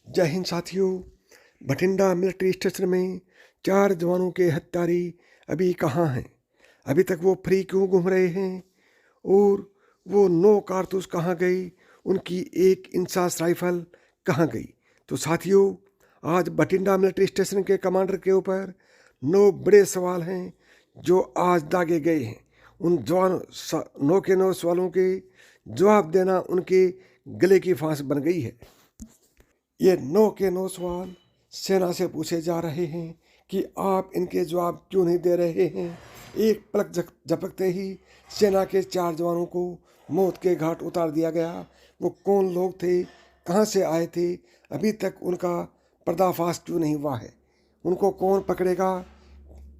जय हिंद साथियों। Bathinda military station में 4 जवानों के हत्यारे अभी कहाँ हैं? अभी तक वो फ्री क्यों घूम रहे हैं? और वो 9 कारतूस कहाँ गई? उनकी एक इंसास राइफल कहाँ गई? तो साथियों, आज बठिंडा मिलिट्री स्टेशन के कमांडर के ऊपर 9 बड़े सवाल हैं जो आज दागे गए हैं। उन जवान 9 के 9 सवालों के जवाब देना उनके गले की फांस बन गई है। ये 9 के 9 सवाल सेना से पूछे जा रहे हैं कि आप इनके जवाब क्यों नहीं दे रहे हैं। एक पलक झपकते ही सेना के 4 जवानों को मौत के घाट उतार दिया गया। वो कौन लोग थे, कहाँ से आए थे, अभी तक उनका पर्दाफाश क्यों नहीं हुआ है? उनको कौन पकड़ेगा?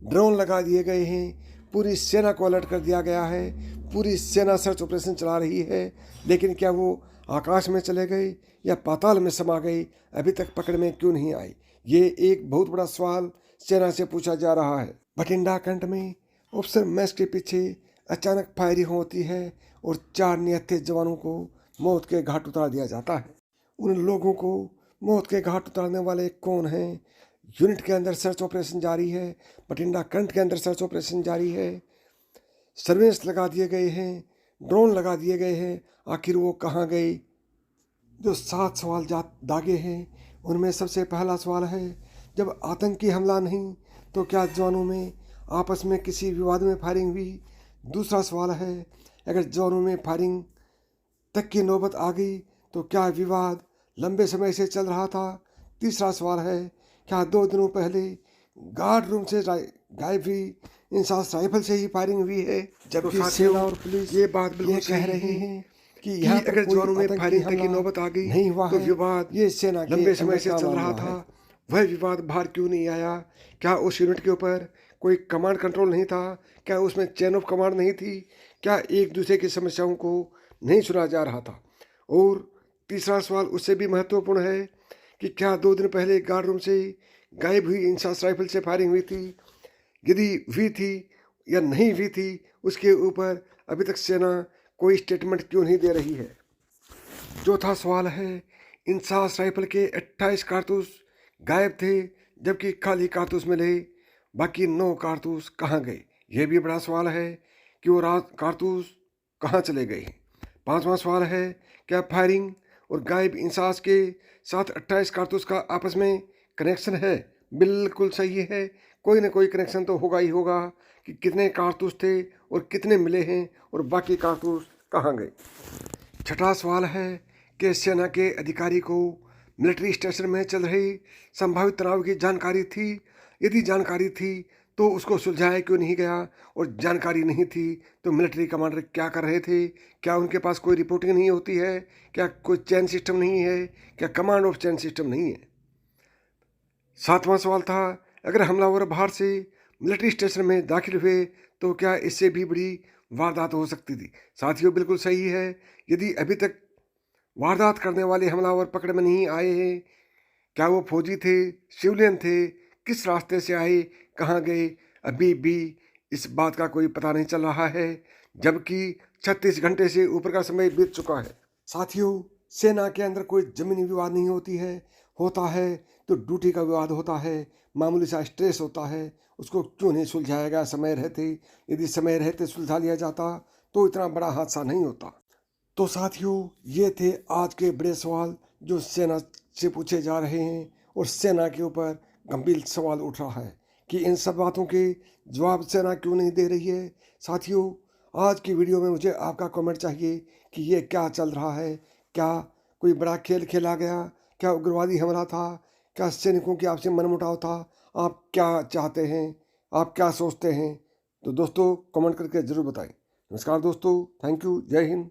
ड्रोन लगा दिए गए हैं, पूरी सेना को अलर्ट कर दिया गया है, पूरी सेना सर्च ऑपरेशन चला रही है, लेकिन क्या वो आकाश में चले गए या पाताल में समा गए? अभी तक पकड़ में क्यों नहीं आई? ये एक बहुत बड़ा सवाल सेना से पूछा जा रहा है। बठिंडा कैंट में ऑफिसर मैस के पीछे अचानक फायरिंग होती है और 4 निहत्थे जवानों को मौत के घाट उतार दिया जाता है। उन लोगों को मौत के घाट उतारने वाले कौन हैं? यूनिट के अंदर सर्च ऑपरेशन जारी है, बठिंडा कैंट के अंदर सर्च ऑपरेशन जारी है, सर्वेलेंस लगा दिए गए हैं, ड्रोन लगा दिए गए हैं। आखिर वो कहाँ गए? जो 7 सवाल दागे हैं उनमें सबसे पहला सवाल है, जब आतंकी हमला नहीं तो क्या जवानों में आपस में किसी विवाद में फायरिंग हुई? दूसरा सवाल है, अगर जवानों में फायरिंग तक की नौबत आ गई तो क्या विवाद लंबे समय से चल रहा था? तीसरा सवाल है, क्या 2 दिनों पहले गार्ड रूम से गायब हुई इंसास राइफल से ही फायरिंग हुई है? जबकि सेना और पुलिस ये बात बिल्कुल कह रहे हैं कि यहाँ अगर जवानों में फायरिंग तक की नौबत आ गई नहीं हुआ तो विवाद ये सेना लंबे समय से चल रहा था। वह विवाद बाहर क्यों नहीं आया? क्या उस यूनिट के ऊपर कोई कमांड कंट्रोल नहीं था? क्या उसमें चेन ऑफ कमांड नहीं थी? क्या एक दूसरे की समस्याओं को नहीं सुना जा रहा था? और तीसरा सवाल उससे भी महत्वपूर्ण है कि क्या 2 दिन पहले गार्ड रूम से गायब हुई इंसास राइफल से फायरिंग हुई थी? यदि हुई थी या नहीं हुई थी, उसके ऊपर अभी तक सेना कोई स्टेटमेंट क्यों नहीं दे रही है? चौथा सवाल है, इंसास राइफल के 28 कारतूस गायब थे जबकि खाली कारतूस मिले, बाकी 9 कारतूस कहाँ गए? यह भी बड़ा सवाल है कि वो कारतूस कहाँ चले गए। पांचवा सवाल है, क्या फायरिंग और गायब इंसास के साथ 28 कारतूस का आपस में कनेक्शन है? बिल्कुल सही है, कोई ना कोई कनेक्शन तो होगा ही होगा कि कितने कारतूस थे और कितने मिले हैं और बाकी कारतूस कहाँ गए। छठा सवाल है कि सेना के अधिकारी को मिलिट्री स्टेशन में चल रही संभावित तनाव की जानकारी थी? यदि जानकारी थी तो उसको सुलझाया क्यों नहीं गया? और जानकारी नहीं थी तो मिलिट्री कमांडर क्या कर रहे थे? क्या उनके पास कोई रिपोर्टिंग नहीं होती है? क्या कोई चैन सिस्टम नहीं है? क्या कमांड ऑफ चैन सिस्टम नहीं है? सातवां सवाल था, अगर हमलावर बाहर से मिलिट्री स्टेशन में दाखिल हुए तो क्या इससे भी बड़ी वारदात हो सकती थी? साथियों, बिल्कुल सही है, यदि अभी तक वारदात करने वाले हमलावर पकड़ में नहीं आए हैं, क्या वो फौजी थे, सिविलियन थे, किस रास्ते से आए, कहाँ गए, अभी भी इस बात का कोई पता नहीं चल रहा है, जबकि 36 घंटे से ऊपर का समय बीत चुका है। साथियों, सेना के अंदर कोई जमीनी विवाद नहीं होता है तो ड्यूटी का विवाद होता है, मामूली सा स्ट्रेस होता है, उसको क्यों नहीं सुलझाया गया समय रहते? यदि समय रहते सुलझा लिया जाता तो इतना बड़ा हादसा नहीं होता। तो साथियों, ये थे आज के बड़े सवाल जो सेना से पूछे जा रहे हैं और सेना के ऊपर गंभीर सवाल उठ रहा है कि इन सब बातों के जवाब सेना क्यों नहीं दे रही है। साथियों, आज की वीडियो में मुझे आपका कमेंट चाहिए कि ये क्या चल रहा है? क्या कोई बड़ा खेल खेला गया? क्या उग्रवादी हमला था? क्या सैनिकों की आपसी मनमुटाव था? आप क्या चाहते हैं? आप क्या सोचते हैं? तो दोस्तों, कमेंट करके ज़रूर बताएं। नमस्कार दोस्तों, थैंक यू, जय हिंद।